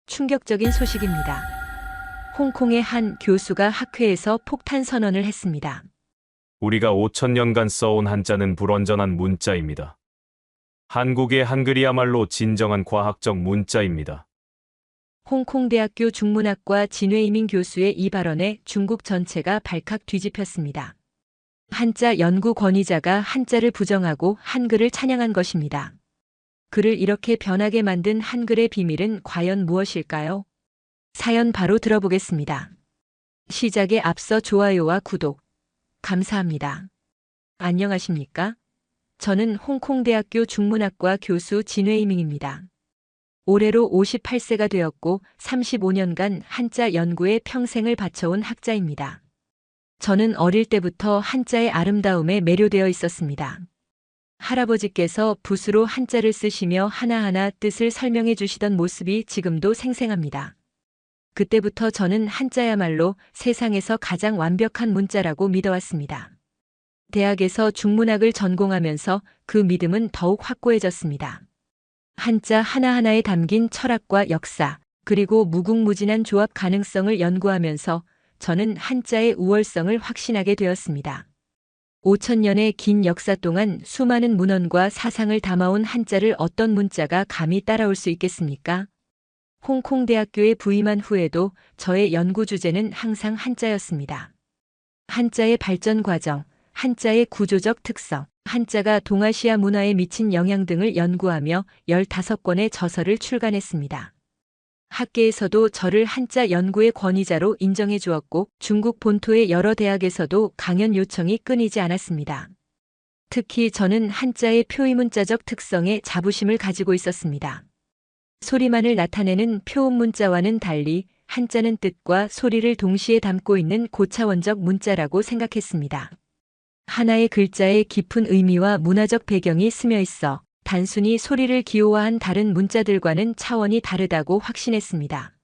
충격적인 소식입니다. 홍콩의 한 교수가 학회에서 폭탄 선언을 했습니다. 우리가 5천년간 써온 한자는 불완전한 문자입니다. 한국의 한글이야말로 진정한 과학적 문자입니다. 홍콩대학교 중문학과 진회이민 교수의 이 발언에 중국 전체가 발칵 뒤집혔습니다. 한자 연구 권위자가 한자를 부정하고 한글을 찬양한 것입니다. 글을 이렇게 변하게 만든 한글의 비밀은 과연 무엇일까요? 사연 바로 들어보겠습니다. 시작에 앞서 좋아요와 구독 감사합니다. 안녕하십니까? 저는 홍콩대학교 중문학과 교수 진회이밍입니다. 올해로 58세가 되었고 35년간 한자 연구에 평생을 바쳐온 학자입니다. 저는 어릴 때부터 한자의 아름다움에 매료되어 있었습니다. 할아버지께서 붓으로 한자를 쓰시며 하나하나 뜻을 설명해 주시던 모습이 지금도 생생합니다. 그때부터 저는 한자야말로 세상에서 가장 완벽한 문자라고 믿어왔습니다. 대학에서 중문학을 전공하면서 그 믿음은 더욱 확고해졌습니다. 한자 하나하나에 담긴 철학과 역사, 그리고 무궁무진한 조합 가능성을 연구하면서 저는 한자의 우월성을 확신하게 되었습니다. 5천년의 긴 역사 동안 수많은 문헌과 사상을 담아온 한자를 어떤 문자가 감히 따라올 수 있겠습니까? 홍콩대학교에 부임한 후에도 저의 연구 주제는 항상 한자였습니다. 한자의 발전 과정, 한자의 구조적 특성, 한자가 동아시아 문화에 미친 영향 등을 연구하며 15권의 저서를 출간했습니다. 학계에서도 저를 한자 연구의 권위자로 인정해 주었고 중국 본토의 여러 대학에서도 강연 요청이 끊이지 않았습니다. 특히 저는 한자의 표의문자적 특성에 자부심을 가지고 있었습니다. 소리만을 나타내는 표음문자와는 달리 한자는 뜻과 소리를 동시에 담고 있는 고차원적 문자라고 생각했습니다. 하나의 글자에 깊은 의미와 문화적 배경이 스며 있어 단순히 소리를 기호화한 다른 문자들과는 차원이 다르다고 확신했습니다.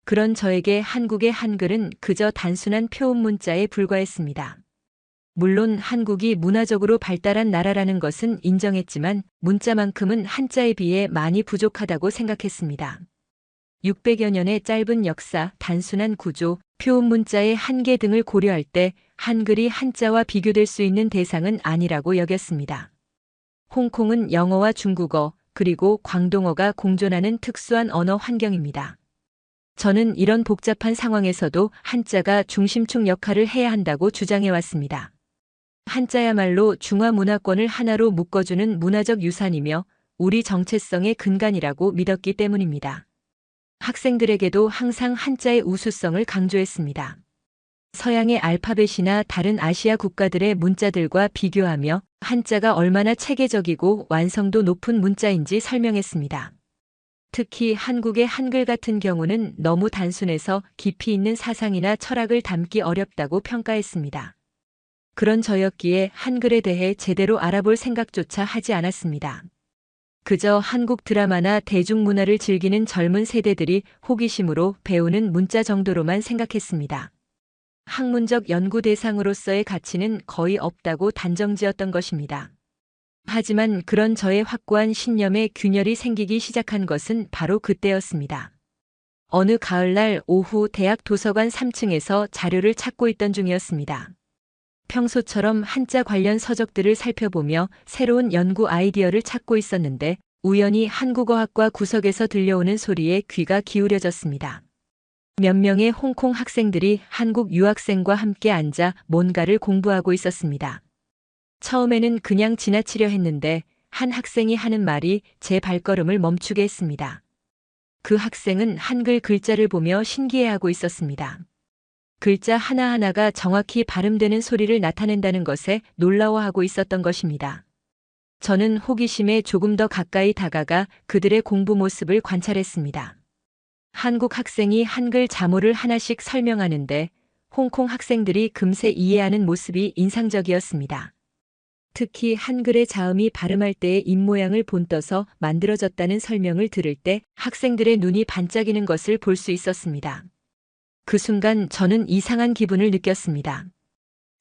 그런 저에게 한국의 한글은 그저 단순한 표음 문자에 불과했습니다. 물론 한국이 문화적으로 발달한 나라라는 것은 인정했지만 문자만큼은 한자에 비해 많이 부족하다고 생각했습니다. 600여 년의 짧은 역사, 단순한 구조, 표음 문자의 한계 등을 고려할 때 한글이 한자와 비교될 수 있는 대상은 아니라고 여겼습니다. 홍콩은 영어와 중국어, 그리고 광동어가 공존하는 특수한 언어 환경입니다. 저는 이런 복잡한 상황에서도 한자가 중심축 역할을 해야 한다고 주장해왔습니다. 한자야말로 중화 문화권을 하나로 묶어주는 문화적 유산이며 우리 정체성의 근간이라고 믿었기 때문입니다. 학생들에게도 항상 한자의 우수성을 강조했습니다. 서양의 알파벳이나 다른 아시아 국가들의 문자들과 비교하며 한자가 얼마나 체계적이고 완성도 높은 문자인지 설명했습니다. 특히 한국의 한글 같은 경우는 너무 단순해서 깊이 있는 사상이나 철학을 담기 어렵다고 평가했습니다. 그런 저였기에 한글에 대해 제대로 알아볼 생각조차 하지 않았습니다. 그저 한국 드라마나 대중문화를 즐기는 젊은 세대들이 호기심으로 배우는 문자 정도로만 생각했습니다. 학문적 연구 대상으로서의 가치는 거의 없다고 단정지었던 것입니다. 하지만 그런 저의 확고한 신념에 균열이 생기기 시작한 것은 바로 그때였습니다. 어느 가을날 오후 대학 도서관 3층에서 자료를 찾고 있던 중이었습니다. 평소처럼 한자 관련 서적들을 살펴보며 새로운 연구 아이디어를 찾고 있었는데 우연히 한국어학과 구석에서 들려오는 소리에 귀가 기울여졌습니다. 몇 명의 홍콩 학생들이 한국 유학생과 함께 앉아 뭔가를 공부하고 있었습니다. 처음에는 그냥 지나치려 했는데 한 학생이 하는 말이 제 발걸음을 멈추게 했습니다. 그 학생은 한글 글자를 보며 신기해하고 있었습니다. 글자 하나하나가 정확히 발음되는 소리를 나타낸다는 것에 놀라워하고 있었던 것입니다. 저는 호기심에 조금 더 가까이 다가가 그들의 공부 모습을 관찰했습니다. 한국 학생이 한글 자모를 하나씩 설명하는데 홍콩 학생들이 금세 이해하는 모습이 인상적이었습니다. 특히 한글의 자음이 발음할 때의 입모양을 본떠서 만들어졌다는 설명을 들을 때 학생들의 눈이 반짝이는 것을 볼 수 있었습니다. 그 순간 저는 이상한 기분을 느꼈습니다.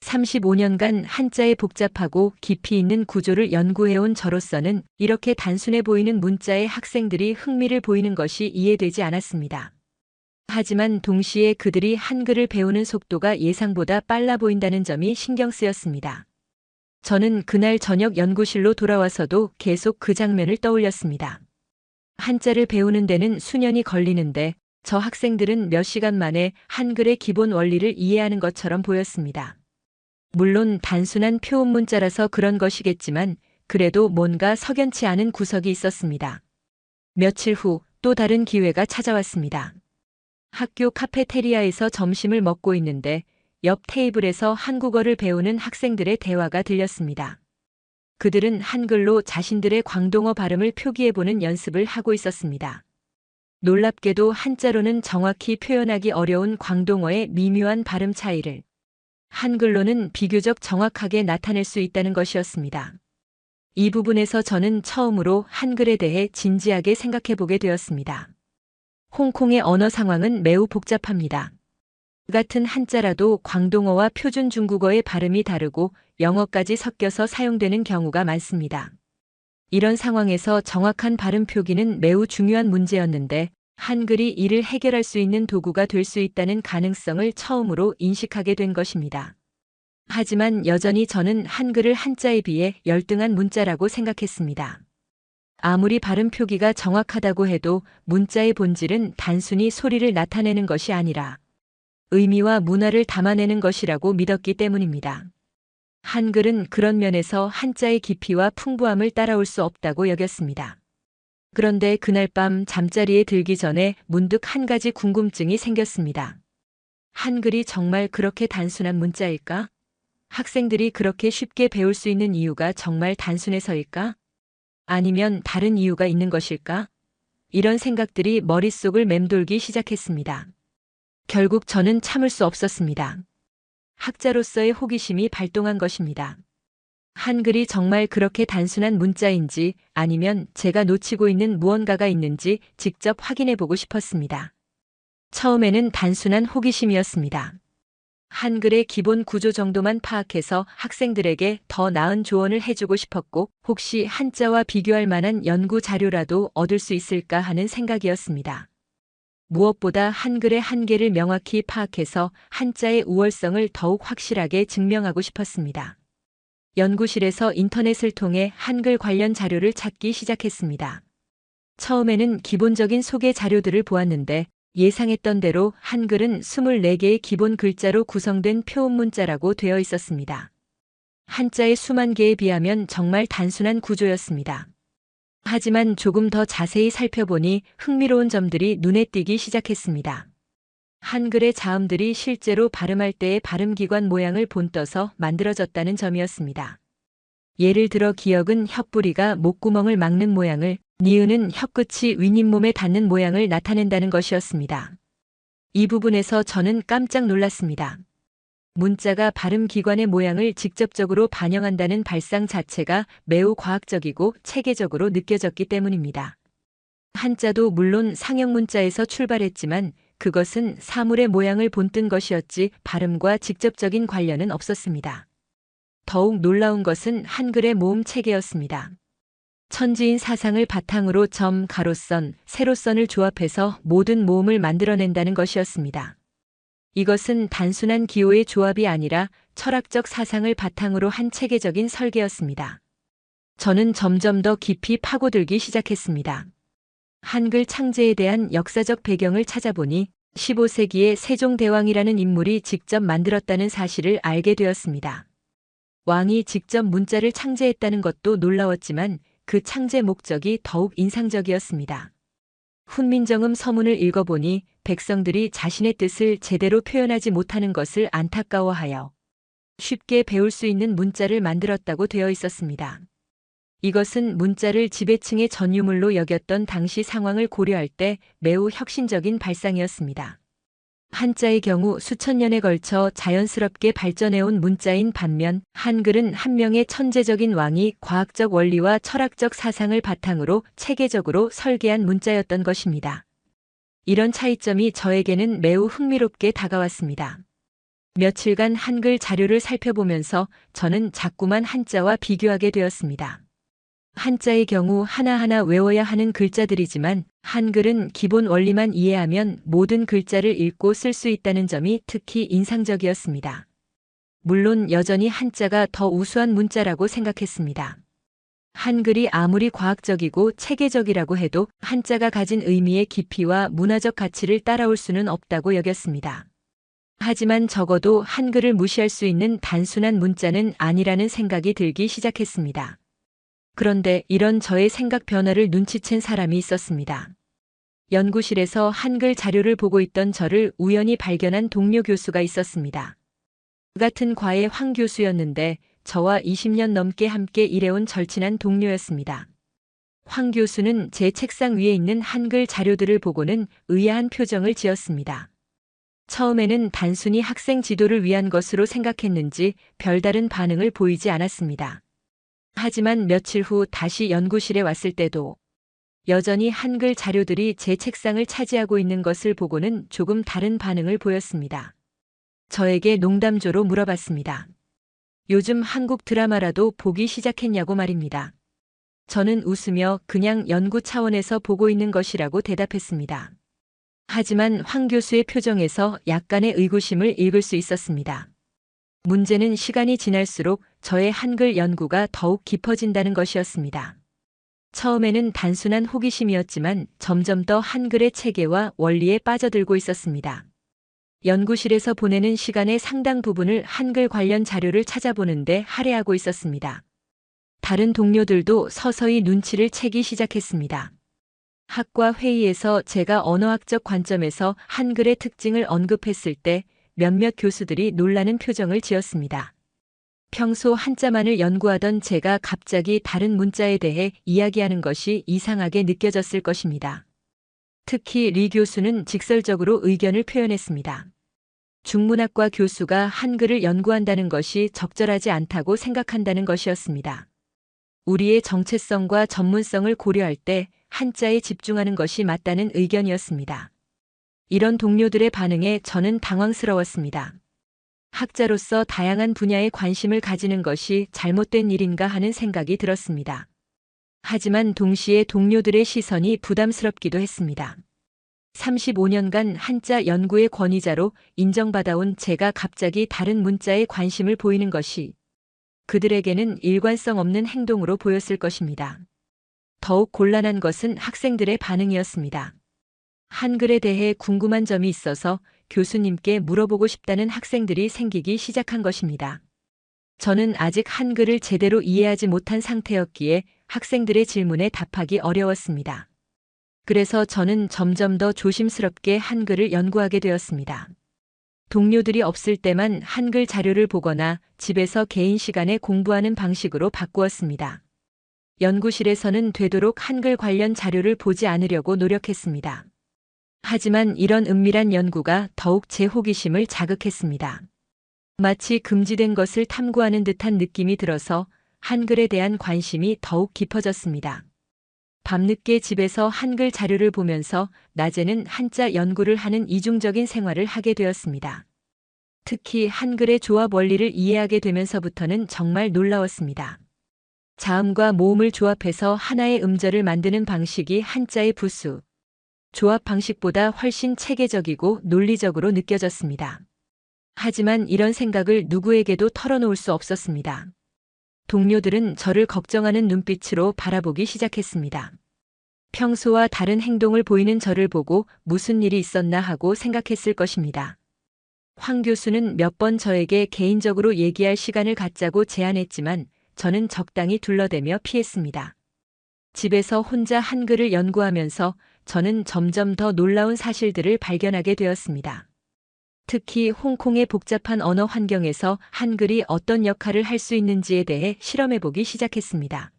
35년간 한자의 복잡하고 깊이 있는 구조를 연구해온 저로서는 이렇게 단순해 보이는 문자에 학생들이 흥미를 보이는 것이 이해되지 않았습니다. 하지만 동시에 그들이 한글을 배우는 속도가 예상보다 빨라 보인다는 점이 신경 쓰였습니다. 저는 그날 저녁 연구실로 돌아와서도 계속 그 장면을 떠올렸습니다. 한자를 배우는 데는 수년이 걸리는데 저 학생들은 몇 시간 만에 한글의 기본 원리를 이해하는 것처럼 보였습니다. 물론 단순한 표음 문자라서 그런 것이겠지만 그래도 뭔가 석연치 않은 구석이 있었습니다. 며칠 후 또 다른 기회가 찾아왔습니다. 학교 카페테리아에서 점심을 먹고 있는데 옆 테이블에서 한국어를 배우는 학생들의 대화가 들렸습니다. 그들은 한글로 자신들의 광동어 발음을 표기해보는 연습을 하고 있었습니다. 놀랍게도 한자로는 정확히 표현하기 어려운 광동어의 미묘한 발음 차이를 한글로는 비교적 정확하게 나타낼 수 있다는 것이었습니다. 이 부분에서 저는 처음으로 한글에 대해 진지하게 생각해보게 되었습니다. 홍콩의 언어 상황은 매우 복잡합니다. 같은 한자라도 광동어와 표준 중국어의 발음이 다르고 영어까지 섞여서 사용되는 경우가 많습니다. 이런 상황에서 정확한 발음 표기는 매우 중요한 문제였는데 한글이 이를 해결할 수 있는 도구가 될 수 있다는 가능성을 처음으로 인식하게 된 것입니다. 하지만 여전히 저는 한글을 한자에 비해 열등한 문자라고 생각했습니다. 아무리 발음 표기가 정확하다고 해도 문자의 본질은 단순히 소리를 나타내는 것이 아니라 의미와 문화를 담아내는 것이라고 믿었기 때문입니다. 한글은 그런 면에서 한자의 깊이와 풍부함을 따라올 수 없다고 여겼습니다. 그런데 그날 밤 잠자리에 들기 전에 문득 한 가지 궁금증이 생겼습니다. 한글이 정말 그렇게 단순한 문자일까? 학생들이 그렇게 쉽게 배울 수 있는 이유가 정말 단순해서일까? 아니면 다른 이유가 있는 것일까? 이런 생각들이 머릿속을 맴돌기 시작했습니다. 결국 저는 참을 수 없었습니다. 학자로서의 호기심이 발동한 것입니다. 한글이 정말 그렇게 단순한 문자인지 아니면 제가 놓치고 있는 무언가가 있는지 직접 확인해 보고 싶었습니다. 처음에는 단순한 호기심이었습니다. 한글의 기본 구조 정도만 파악해서 학생들에게 더 나은 조언을 해주고 싶었고 혹시 한자와 비교할 만한 연구 자료라도 얻을 수 있을까 하는 생각이었습니다. 무엇보다 한글의 한계를 명확히 파악해서 한자의 우월성을 더욱 확실하게 증명하고 싶었습니다. 연구실에서 인터넷을 통해 한글 관련 자료를 찾기 시작했습니다. 처음에는 기본적인 소개 자료들을 보았는데 예상했던 대로 한글은 24개의 기본 글자로 구성된 표음 문자라고 되어 있었습니다. 한자의 수만 개에 비하면 정말 단순한 구조였습니다. 하지만 조금 더 자세히 살펴보니 흥미로운 점들이 눈에 띄기 시작했습니다. 한글의 자음들이 실제로 발음할 때의 발음기관 모양을 본떠서 만들어졌다는 점이었습니다. 예를 들어 기역은 혓뿌리가 목구멍을 막는 모양을, 니은은 혓끝이 윗잇몸에 닿는 모양을 나타낸다는 것이었습니다. 이 부분에서 저는 깜짝 놀랐습니다. 문자가 발음기관의 모양을 직접적으로 반영한다는 발상 자체가 매우 과학적이고 체계적으로 느껴졌기 때문입니다. 한자도 물론 상형문자에서 출발했지만 그것은 사물의 모양을 본뜬 것이었지 발음과 직접적인 관련은 없었습니다. 더욱 놀라운 것은 한글의 모음 체계였습니다. 천지인 사상을 바탕으로 점, 가로선, 세로선을 조합해서 모든 모음을 만들어낸다는 것이었습니다. 이것은 단순한 기호의 조합이 아니라 철학적 사상을 바탕으로 한 체계적인 설계였습니다. 저는 점점 더 깊이 파고들기 시작했습니다. 한글 창제에 대한 역사적 배경을 찾아보니 15세기의 세종대왕이라는 인물이 직접 만들었다는 사실을 알게 되었습니다. 왕이 직접 문자를 창제했다는 것도 놀라웠지만 그 창제 목적이 더욱 인상적이었습니다. 훈민정음 서문을 읽어보니 백성들이 자신의 뜻을 제대로 표현하지 못하는 것을 안타까워하여 쉽게 배울 수 있는 문자를 만들었다고 되어 있었습니다. 이것은 문자를 지배층의 전유물로 여겼던 당시 상황을 고려할 때 매우 혁신적인 발상이었습니다. 한자의 경우 수천 년에 걸쳐 자연스럽게 발전해온 문자인 반면 한글은 한 명의 천재적인 왕이 과학적 원리와 철학적 사상을 바탕으로 체계적으로 설계한 문자였던 것입니다. 이런 차이점이 저에게는 매우 흥미롭게 다가왔습니다. 며칠간 한글 자료를 살펴보면서 저는 자꾸만 한자와 비교하게 되었습니다. 한자의 경우 하나하나 외워야 하는 글자들이지만 한글은 기본 원리만 이해하면 모든 글자를 읽고 쓸 수 있다는 점이 특히 인상적이었습니다. 물론 여전히 한자가 더 우수한 문자라고 생각했습니다. 한글이 아무리 과학적이고 체계적이라고 해도 한자가 가진 의미의 깊이와 문화적 가치를 따라올 수는 없다고 여겼습니다. 하지만 적어도 한글을 무시할 수 있는 단순한 문자는 아니라는 생각이 들기 시작했습니다. 그런데 이런 저의 생각 변화를 눈치챈 사람이 있었습니다. 연구실에서 한글 자료를 보고 있던 저를 우연히 발견한 동료 교수가 있었습니다. 같은 과의 황 교수였는데 저와 20년 넘게 함께 일해온 절친한 동료였습니다. 황 교수는 제 책상 위에 있는 한글 자료들을 보고는 의아한 표정을 지었습니다. 처음에는 단순히 학생 지도를 위한 것으로 생각했는지 별다른 반응을 보이지 않았습니다. 하지만 며칠 후 다시 연구실에 왔을 때도 여전히 한글 자료들이 제 책상을 차지하고 있는 것을 보고는 조금 다른 반응을 보였습니다. 저에게 농담조로 물어봤습니다. 요즘 한국 드라마라도 보기 시작했냐고 말입니다. 저는 웃으며 그냥 연구 차원에서 보고 있는 것이라고 대답했습니다. 하지만 황 교수의 표정에서 약간의 의구심을 읽을 수 있었습니다. 문제는 시간이 지날수록 저의 한글 연구가 더욱 깊어진다는 것이었습니다. 처음에는 단순한 호기심이었지만 점점 더 한글의 체계와 원리에 빠져들고 있었습니다. 연구실에서 보내는 시간의 상당 부분을 한글 관련 자료를 찾아보는데 할애하고 있었습니다. 다른 동료들도 서서히 눈치를 채기 시작했습니다. 학과 회의에서 제가 언어학적 관점에서 한글의 특징을 언급했을 때 몇몇 교수들이 놀라는 표정을 지었습니다. 평소 한자만을 연구하던 제가 갑자기 다른 문자에 대해 이야기하는 것이 이상하게 느껴졌을 것입니다. 특히 리 교수는 직설적으로 의견을 표현했습니다. 중문학과 교수가 한글을 연구한다는 것이 적절하지 않다고 생각한다는 것이었습니다. 우리의 정체성과 전문성을 고려할 때 한자에 집중하는 것이 맞다는 의견이었습니다. 이런 동료들의 반응에 저는 당황스러웠습니다. 학자로서 다양한 분야에 관심을 가지는 것이 잘못된 일인가 하는 생각이 들었습니다. 하지만 동시에 동료들의 시선이 부담스럽기도 했습니다. 35년간 한자 연구의 권위자로 인정받아온 제가 갑자기 다른 문자에 관심을 보이는 것이 그들에게는 일관성 없는 행동으로 보였을 것입니다. 더욱 곤란한 것은 학생들의 반응이었습니다. 한글에 대해 궁금한 점이 있어서 교수님께 물어보고 싶다는 학생들이 생기기 시작한 것입니다. 저는 아직 한글을 제대로 이해하지 못한 상태였기에 학생들의 질문에 답하기 어려웠습니다. 그래서 저는 점점 더 조심스럽게 한글을 연구하게 되었습니다. 동료들이 없을 때만 한글 자료를 보거나 집에서 개인 시간에 공부하는 방식으로 바꾸었습니다. 연구실에서는 되도록 한글 관련 자료를 보지 않으려고 노력했습니다. 하지만 이런 은밀한 연구가 더욱 제 호기심을 자극했습니다. 마치 금지된 것을 탐구하는 듯한 느낌이 들어서 한글에 대한 관심이 더욱 깊어졌습니다. 밤늦게 집에서 한글 자료를 보면서 낮에는 한자 연구를 하는 이중적인 생활을 하게 되었습니다. 특히 한글의 조합 원리를 이해하게 되면서부터는 정말 놀라웠습니다. 자음과 모음을 조합해서 하나의 음절을 만드는 방식이 한자의 부수, 조합 방식보다 훨씬 체계적이고 논리적으로 느껴졌습니다. 하지만 이런 생각을 누구에게도 털어놓을 수 없었습니다. 동료들은 저를 걱정하는 눈빛으로 바라보기 시작했습니다. 평소와 다른 행동을 보이는 저를 보고 무슨 일이 있었나 하고 생각했을 것입니다. 황 교수는 몇 번 저에게 개인적으로 얘기할 시간을 갖자고 제안했지만 저는 적당히 둘러대며 피했습니다. 집에서 혼자 한글을 연구하면서 저는 점점 더 놀라운 사실들을 발견하게 되었습니다. 특히 홍콩의 복잡한 언어 환경에서 한글이 어떤 역할을 할 수 있는지에 대해 실험해보기 시작했습니다.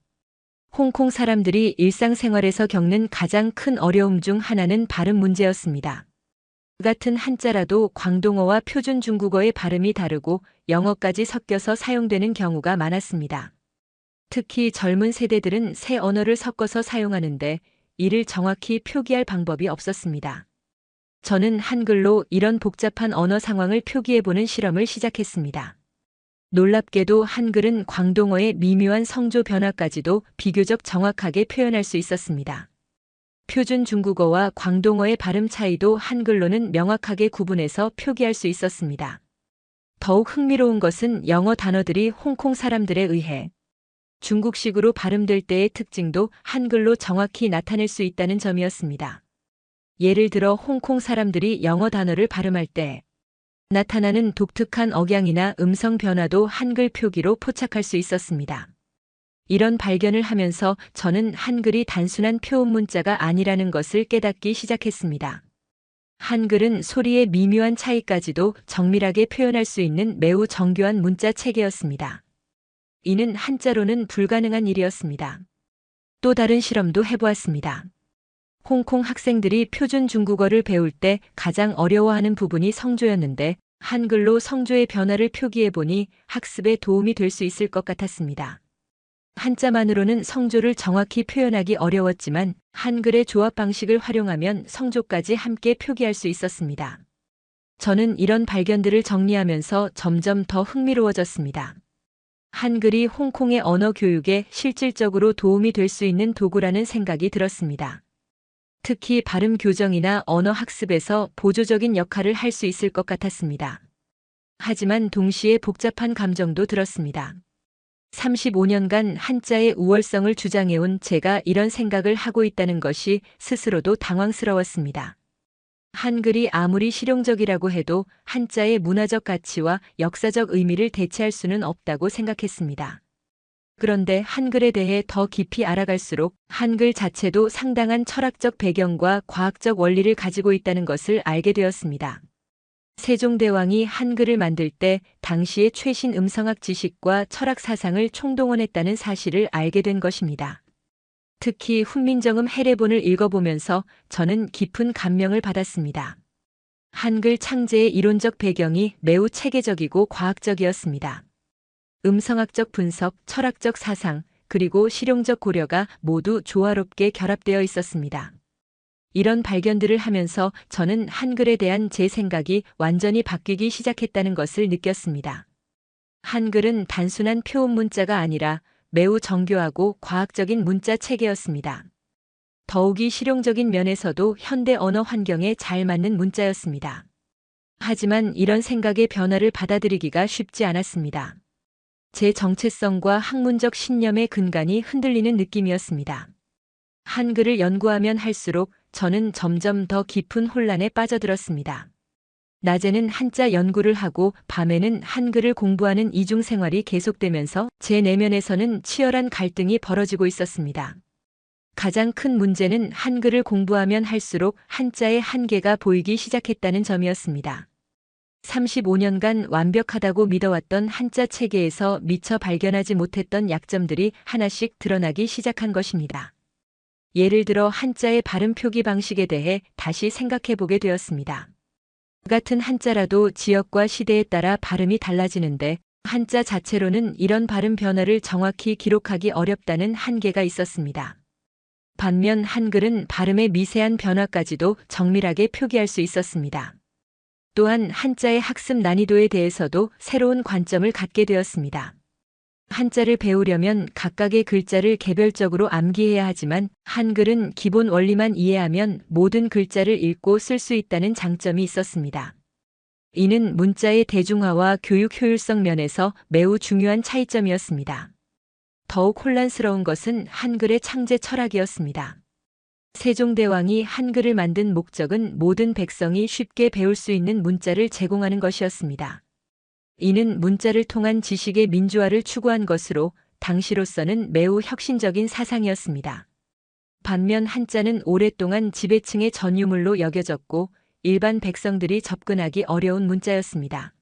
홍콩 사람들이 일상생활에서 겪는 가장 큰 어려움 중 하나는 발음 문제였습니다. 같은 한자라도 광동어와 표준 중국어의 발음이 다르고 영어까지 섞여서 사용되는 경우가 많았습니다. 특히 젊은 세대들은 새 언어를 섞어서 사용하는데 이를 정확히 표기할 방법이 없었습니다. 저는 한글로 이런 복잡한 언어 상황을 표기해보는 실험을 시작했습니다. 놀랍게도 한글은 광동어의 미묘한 성조 변화까지도 비교적 정확하게 표현할 수 있었습니다. 표준 중국어와 광동어의 발음 차이도 한글로는 명확하게 구분해서 표기할 수 있었습니다. 더욱 흥미로운 것은 영어 단어들이 홍콩 사람들에 의해 중국식으로 발음될 때의 특징도 한글로 정확히 나타낼 수 있다는 점이었습니다. 예를 들어 홍콩 사람들이 영어 단어를 발음할 때 나타나는 독특한 억양이나 음성 변화도 한글 표기로 포착할 수 있었습니다. 이런 발견을 하면서 저는 한글이 단순한 표음 문자가 아니라는 것을 깨닫기 시작했습니다. 한글은 소리의 미묘한 차이까지도 정밀하게 표현할 수 있는 매우 정교한 문자 체계였습니다. 이는 한자로는 불가능한 일이었습니다. 또 다른 실험도 해보았습니다. 홍콩 학생들이 표준 중국어를 배울 때 가장 어려워하는 부분이 성조였는데 한글로 성조의 변화를 표기해보니 학습에 도움이 될 수 있을 것 같았습니다. 한자만으로는 성조를 정확히 표현하기 어려웠지만 한글의 조합 방식을 활용하면 성조까지 함께 표기할 수 있었습니다. 저는 이런 발견들을 정리하면서 점점 더 흥미로워졌습니다. 한글이 홍콩의 언어 교육에 실질적으로 도움이 될 수 있는 도구라는 생각이 들었습니다. 특히 발음 교정이나 언어 학습에서 보조적인 역할을 할 수 있을 것 같았습니다. 하지만 동시에 복잡한 감정도 들었습니다. 35년간 한자의 우월성을 주장해온 제가 이런 생각을 하고 있다는 것이 스스로도 당황스러웠습니다. 한글이 아무리 실용적이라고 해도 한자의 문화적 가치와 역사적 의미를 대체할 수는 없다고 생각했습니다. 그런데 한글에 대해 더 깊이 알아갈수록 한글 자체도 상당한 철학적 배경과 과학적 원리를 가지고 있다는 것을 알게 되었습니다. 세종대왕이 한글을 만들 때 당시의 최신 음성학 지식과 철학 사상을 총동원했다는 사실을 알게 된 것입니다. 특히 훈민정음 해례본을 읽어보면서 저는 깊은 감명을 받았습니다. 한글 창제의 이론적 배경이 매우 체계적이고 과학적이었습니다. 음성학적 분석, 철학적 사상, 그리고 실용적 고려가 모두 조화롭게 결합되어 있었습니다. 이런 발견들을 하면서 저는 한글에 대한 제 생각이 완전히 바뀌기 시작했다는 것을 느꼈습니다. 한글은 단순한 표음 문자가 아니라 매우 정교하고 과학적인 문자 체계였습니다. 더욱이 실용적인 면에서도 현대 언어 환경에 잘 맞는 문자였습니다. 하지만 이런 생각의 변화를 받아들이기가 쉽지 않았습니다. 제 정체성과 학문적 신념의 근간이 흔들리는 느낌이었습니다. 한글을 연구하면 할수록 저는 점점 더 깊은 혼란에 빠져들었습니다. 낮에는 한자 연구를 하고 밤에는 한글을 공부하는 이중 생활이 계속되면서 제 내면에서는 치열한 갈등이 벌어지고 있었습니다. 가장 큰 문제는 한글을 공부하면 할수록 한자의 한계가 보이기 시작했다는 점이었습니다. 35년간 완벽하다고 믿어왔던 한자 체계에서 미처 발견하지 못했던 약점들이 하나씩 드러나기 시작한 것입니다. 예를 들어 한자의 발음 표기 방식에 대해 다시 생각해보게 되었습니다. 같은 한자라도 지역과 시대에 따라 발음이 달라지는데 한자 자체로는 이런 발음 변화를 정확히 기록하기 어렵다는 한계가 있었습니다. 반면 한글은 발음의 미세한 변화까지도 정밀하게 표기할 수 있었습니다. 또한 한자의 학습 난이도에 대해서도 새로운 관점을 갖게 되었습니다. 한자를 배우려면 각각의 글자를 개별적으로 암기해야 하지만 한글은 기본 원리만 이해하면 모든 글자를 읽고 쓸 수 있다는 장점이 있었습니다. 이는 문자의 대중화와 교육 효율성 면에서 매우 중요한 차이점이었습니다. 더욱 혼란스러운 것은 한글의 창제 철학이었습니다. 세종대왕이 한글을 만든 목적은 모든 백성이 쉽게 배울 수 있는 문자를 제공하는 것이었습니다. 이는 문자를 통한 지식의 민주화를 추구한 것으로 당시로서는 매우 혁신적인 사상이었습니다. 반면 한자는 오랫동안 지배층의 전유물로 여겨졌고 일반 백성들이 접근하기 어려운 문자였습니다.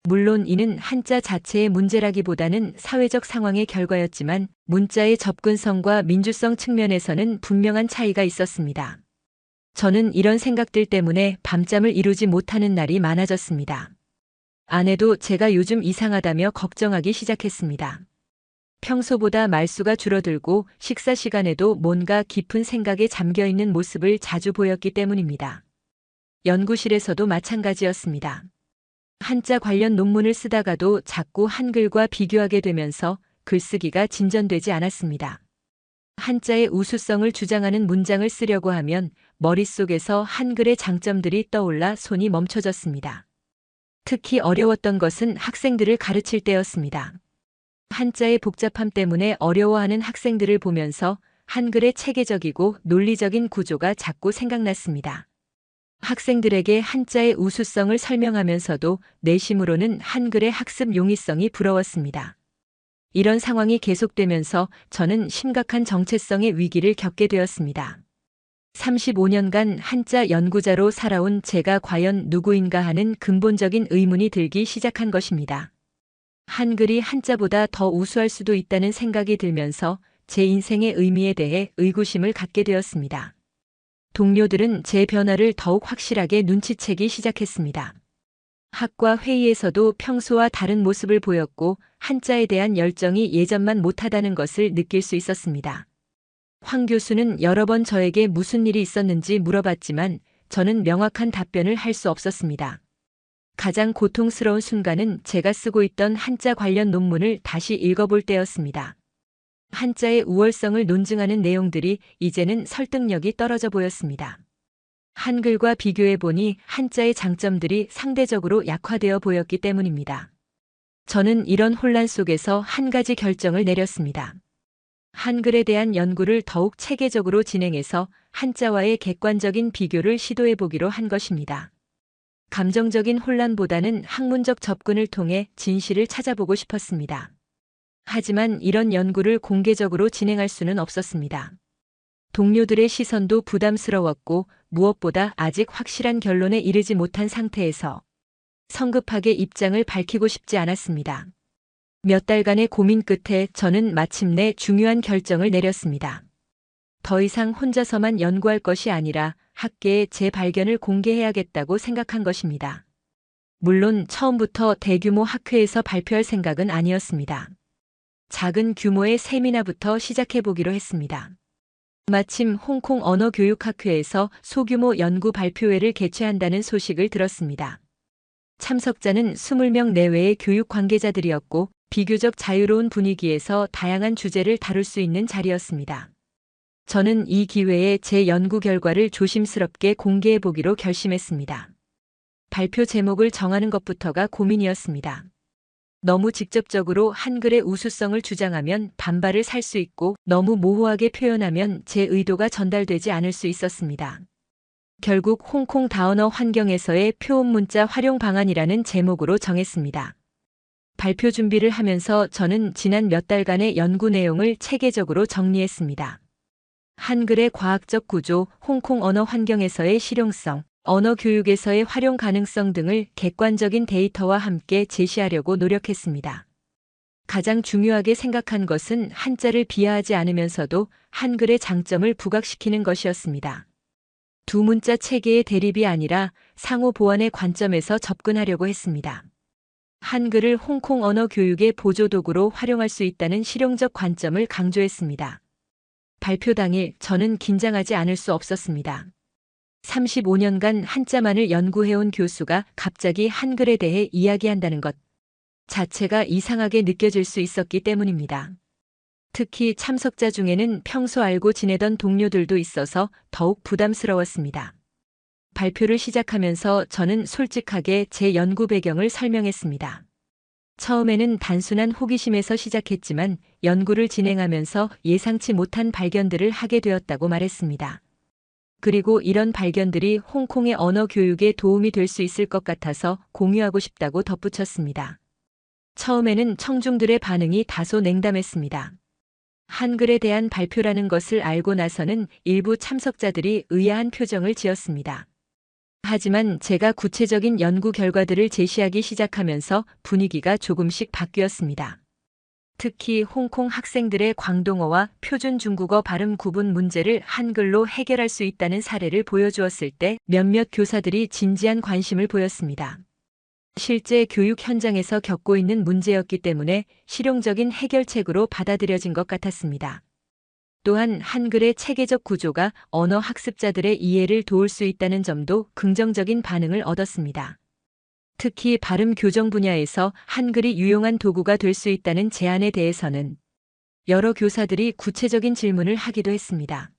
물론 이는 한자 자체의 문제라기보다는 사회적 상황의 결과였지만 문자의 접근성과 민주성 측면에서는 분명한 차이가 있었습니다. 저는 이런 생각들 때문에 밤잠을 이루지 못하는 날이 많아졌습니다. 아내도 제가 요즘 이상하다며 걱정하기 시작했습니다. 평소보다 말수가 줄어들고 식사 시간에도 뭔가 깊은 생각에 잠겨 있는 모습을 자주 보였기 때문입니다. 연구실에서도 마찬가지였습니다. 한자 관련 논문을 쓰다가도 자꾸 한글과 비교하게 되면서 글쓰기가 진전되지 않았습니다. 한자의 우수성을 주장하는 문장을 쓰려고 하면 머릿속에서 한글의 장점들이 떠올라 손이 멈춰졌습니다. 특히 어려웠던 것은 학생들을 가르칠 때였습니다. 한자의 복잡함 때문에 어려워하는 학생들을 보면서 한글의 체계적이고 논리적인 구조가 자꾸 생각났습니다. 학생들에게 한자의 우수성을 설명하면서도 내심으로는 한글의 학습 용이성이 부러웠습니다. 이런 상황이 계속되면서 저는 심각한 정체성의 위기를 겪게 되었습니다. 35년간 한자 연구자로 살아온 제가 과연 누구인가 하는 근본적인 의문이 들기 시작한 것입니다. 한글이 한자보다 더 우수할 수도 있다는 생각이 들면서 제 인생의 의미에 대해 의구심을 갖게 되었습니다. 동료들은 제 변화를 더욱 확실하게 눈치채기 시작했습니다. 학과 회의에서도 평소와 다른 모습을 보였고 한자에 대한 열정이 예전만 못하다는 것을 느낄 수 있었습니다. 황 교수는 여러 번 저에게 무슨 일이 있었는지 물어봤지만 저는 명확한 답변을 할 수 없었습니다. 가장 고통스러운 순간은 제가 쓰고 있던 한자 관련 논문을 다시 읽어볼 때였습니다. 한자의 우월성을 논증하는 내용들이 이제는 설득력이 떨어져 보였습니다. 한글과 비교해보니 한자의 장점들이 상대적으로 약화되어 보였기 때문입니다. 저는 이런 혼란 속에서 한 가지 결정을 내렸습니다. 한글에 대한 연구를 더욱 체계적으로 진행해서 한자와의 객관적인 비교를 시도해보기로 한 것입니다. 감정적인 혼란보다는 학문적 접근을 통해 진실을 찾아보고 싶었습니다. 하지만 이런 연구를 공개적으로 진행할 수는 없었습니다. 동료들의 시선도 부담스러웠고 무엇보다 아직 확실한 결론에 이르지 못한 상태에서 성급하게 입장을 밝히고 싶지 않았습니다. 몇 달간의 고민 끝에 저는 마침내 중요한 결정을 내렸습니다. 더 이상 혼자서만 연구할 것이 아니라 학계에 제 발견을 공개해야겠다고 생각한 것입니다. 물론 처음부터 대규모 학회에서 발표할 생각은 아니었습니다. 작은 규모의 세미나부터 시작해보기로 했습니다. 마침 홍콩 언어교육학회에서 소규모 연구 발표회를 개최한다는 소식을 들었습니다. 참석자는 20명 내외의 교육 관계자들이었고 비교적 자유로운 분위기에서 다양한 주제를 다룰 수 있는 자리였습니다. 저는 이 기회에 제 연구 결과를 조심스럽게 공개해보기로 결심했습니다. 발표 제목을 정하는 것부터가 고민이었습니다. 너무 직접적으로 한글의 우수성을 주장하면 반발을 살 수 있고 너무 모호하게 표현하면 제 의도가 전달되지 않을 수 있었습니다. 결국 홍콩 다언어 환경에서의 표온 문자 활용 방안이라는 제목으로 정했습니다. 발표 준비를 하면서 저는 지난 몇 달간의 연구 내용을 체계적으로 정리했습니다. 한글의 과학적 구조, 홍콩 언어 환경에서의 실용성, 언어 교육에서의 활용 가능성 등을 객관적인 데이터와 함께 제시하려고 노력했습니다. 가장 중요하게 생각한 것은 한자를 비하하지 않으면서도 한글의 장점을 부각시키는 것이었습니다. 두 문자 체계의 대립이 아니라 상호 보완의 관점에서 접근하려고 했습니다. 한글을 홍콩 언어 교육의 보조도구로 활용할 수 있다는 실용적 관점을 강조했습니다. 발표 당일 저는 긴장하지 않을 수 없었습니다. 35년간 한자만을 연구해온 교수가 갑자기 한글에 대해 이야기한다는 것 자체가 이상하게 느껴질 수 있었기 때문입니다. 특히 참석자 중에는 평소 알고 지내던 동료들도 있어서 더욱 부담스러웠습니다. 발표를 시작하면서 저는 솔직하게 제 연구 배경을 설명했습니다. 처음에는 단순한 호기심에서 시작했지만 연구를 진행하면서 예상치 못한 발견들을 하게 되었다고 말했습니다. 그리고 이런 발견들이 홍콩의 언어 교육에 도움이 될 수 있을 것 같아서 공유하고 싶다고 덧붙였습니다. 처음에는 청중들의 반응이 다소 냉담했습니다. 한글에 대한 발표라는 것을 알고 나서는 일부 참석자들이 의아한 표정을 지었습니다. 하지만 제가 구체적인 연구 결과들을 제시하기 시작하면서 분위기가 조금씩 바뀌었습니다. 특히 홍콩 학생들의 광동어와 표준 중국어 발음 구분 문제를 한글로 해결할 수 있다는 사례를 보여주었을 때 몇몇 교사들이 진지한 관심을 보였습니다. 실제 교육 현장에서 겪고 있는 문제였기 때문에 실용적인 해결책으로 받아들여진 것 같았습니다. 또한 한글의 체계적 구조가 언어 학습자들의 이해를 도울 수 있다는 점도 긍정적인 반응을 얻었습니다. 특히 발음 교정 분야에서 한글이 유용한 도구가 될 수 있다는 제안에 대해서는 여러 교사들이 구체적인 질문을 하기도 했습니다.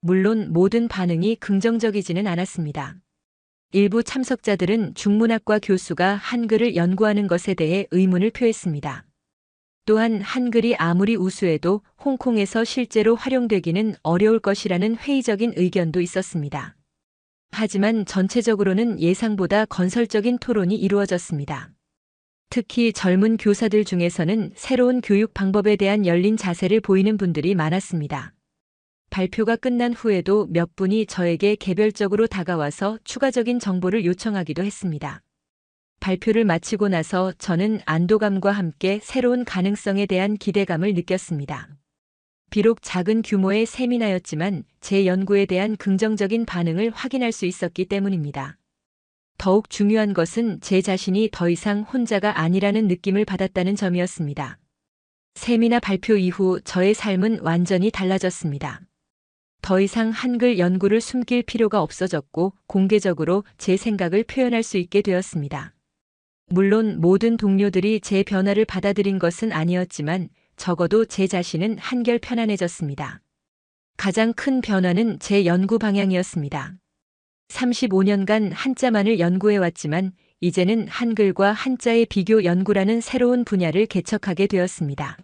물론 모든 반응이 긍정적이지는 않았습니다. 일부 참석자들은 중문학과 교수가 한글을 연구하는 것에 대해 의문을 표했습니다. 또한 한글이 아무리 우수해도 홍콩에서 실제로 활용되기는 어려울 것이라는 회의적인 의견도 있었습니다. 하지만 전체적으로는 예상보다 건설적인 토론이 이루어졌습니다. 특히 젊은 교사들 중에서는 새로운 교육 방법에 대한 열린 자세를 보이는 분들이 많았습니다. 발표가 끝난 후에도 몇 분이 저에게 개별적으로 다가와서 추가적인 정보를 요청하기도 했습니다. 발표를 마치고 나서 저는 안도감과 함께 새로운 가능성에 대한 기대감을 느꼈습니다. 비록 작은 규모의 세미나였지만 제 연구에 대한 긍정적인 반응을 확인할 수 있었기 때문입니다. 더욱 중요한 것은 제 자신이 더 이상 혼자가 아니라는 느낌을 받았다는 점이었습니다. 세미나 발표 이후 저의 삶은 완전히 달라졌습니다. 더 이상 한글 연구를 숨길 필요가 없어졌고 공개적으로 제 생각을 표현할 수 있게 되었습니다. 물론 모든 동료들이 제 변화를 받아들인 것은 아니었지만 적어도 제 자신은 한결 편안해졌습니다. 가장 큰 변화는 제 연구 방향이었습니다. 35년간 한자만을 연구해왔지만 이제는 한글과 한자의 비교 연구라는 새로운 분야를 개척하게 되었습니다.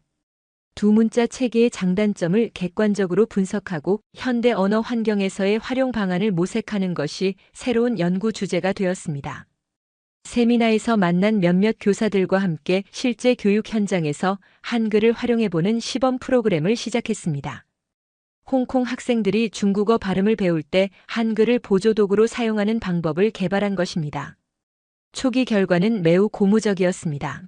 두 문자 체계의 장단점을 객관적으로 분석하고 현대 언어 환경에서의 활용 방안을 모색하는 것이 새로운 연구 주제가 되었습니다. 세미나에서 만난 몇몇 교사들과 함께 실제 교육 현장에서 한글을 활용해보는 시범 프로그램을 시작했습니다. 홍콩 학생들이 중국어 발음을 배울 때 한글을 보조도구로 사용하는 방법을 개발한 것입니다. 초기 결과는 매우 고무적이었습니다.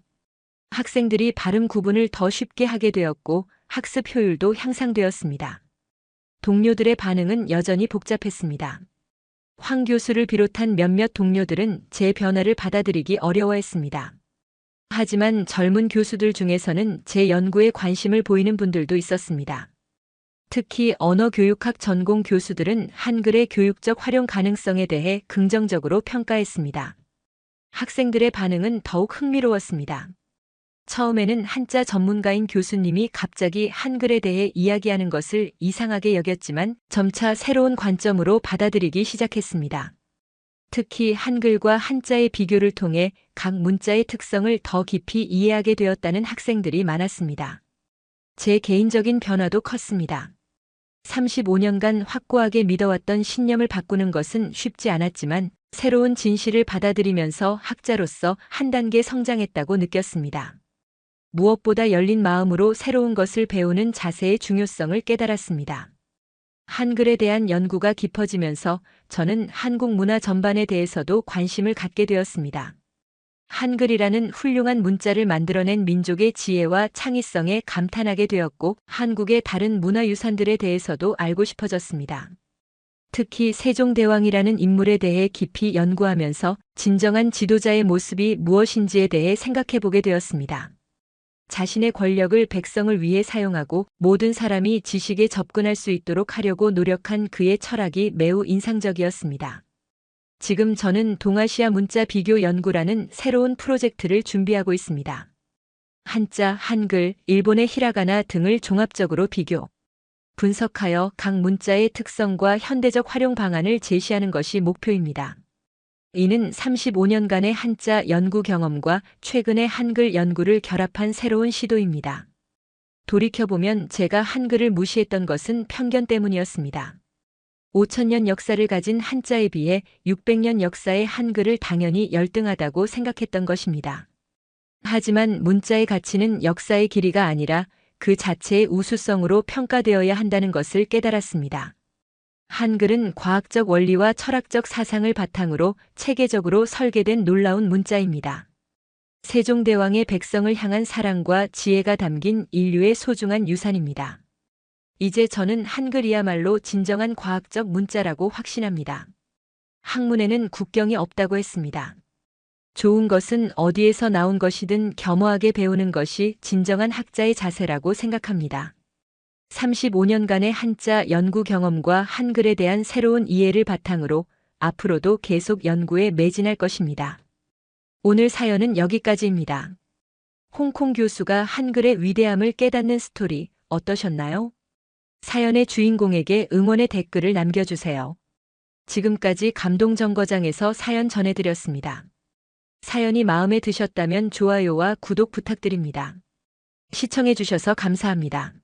학생들이 발음 구분을 더 쉽게 하게 되었고 학습 효율도 향상되었습니다. 동료들의 반응은 여전히 복잡했습니다. 황 교수를 비롯한 몇몇 동료들은 제 변화를 받아들이기 어려워했습니다. 하지만 젊은 교수들 중에서는 제 연구에 관심을 보이는 분들도 있었습니다. 특히 언어교육학 전공 교수들은 한글의 교육적 활용 가능성에 대해 긍정적으로 평가했습니다. 학생들의 반응은 더욱 흥미로웠습니다. 처음에는 한자 전문가인 교수님이 갑자기 한글에 대해 이야기하는 것을 이상하게 여겼지만 점차 새로운 관점으로 받아들이기 시작했습니다. 특히 한글과 한자의 비교를 통해 각 문자의 특성을 더 깊이 이해하게 되었다는 학생들이 많았습니다. 제 개인적인 변화도 컸습니다. 35년간 확고하게 믿어왔던 신념을 바꾸는 것은 쉽지 않았지만 새로운 진실을 받아들이면서 학자로서 한 단계 성장했다고 느꼈습니다. 무엇보다 열린 마음으로 새로운 것을 배우는 자세의 중요성을 깨달았습니다. 한글에 대한 연구가 깊어지면서 저는 한국 문화 전반에 대해서도 관심을 갖게 되었습니다. 한글이라는 훌륭한 문자를 만들어낸 민족의 지혜와 창의성에 감탄하게 되었고 한국의 다른 문화유산들에 대해서도 알고 싶어졌습니다. 특히 세종대왕이라는 인물에 대해 깊이 연구하면서 진정한 지도자의 모습이 무엇인지에 대해 생각해보게 되었습니다. 자신의 권력을 백성을 위해 사용하고 모든 사람이 지식에 접근할 수 있도록 하려고 노력한 그의 철학이 매우 인상적이었습니다. 지금 저는 동아시아 문자 비교 연구라는 새로운 프로젝트를 준비하고 있습니다. 한자, 한글, 일본의 히라가나 등을 종합적으로 비교, 분석하여 각 문자의 특성과 현대적 활용 방안을 제시하는 것이 목표입니다. 이는 35년간의 한자 연구 경험과 최근의 한글 연구를 결합한 새로운 시도입니다. 돌이켜보면 제가 한글을 무시했던 것은 편견 때문이었습니다. 5000년 역사를 가진 한자에 비해 600년 역사의 한글을 당연히 열등하다고 생각했던 것입니다. 하지만 문자의 가치는 역사의 길이가 아니라 그 자체의 우수성으로 평가되어야 한다는 것을 깨달았습니다. 한글은 과학적 원리와 철학적 사상을 바탕으로 체계적으로 설계된 놀라운 문자입니다. 세종대왕의 백성을 향한 사랑과 지혜가 담긴 인류의 소중한 유산입니다. 이제 저는 한글이야말로 진정한 과학적 문자라고 확신합니다. 학문에는 국경이 없다고 했습니다. 좋은 것은 어디에서 나온 것이든 겸허하게 배우는 것이 진정한 학자의 자세라고 생각합니다. 35년간의 한자 연구 경험과 한글에 대한 새로운 이해를 바탕으로 앞으로도 계속 연구에 매진할 것입니다. 오늘 사연은 여기까지입니다. 홍콩 교수가 한글의 위대함을 깨닫는 스토리 어떠셨나요? 사연의 주인공에게 응원의 댓글을 남겨주세요. 지금까지 감동정거장에서 사연 전해드렸습니다. 사연이 마음에 드셨다면 좋아요와 구독 부탁드립니다. 시청해주셔서 감사합니다.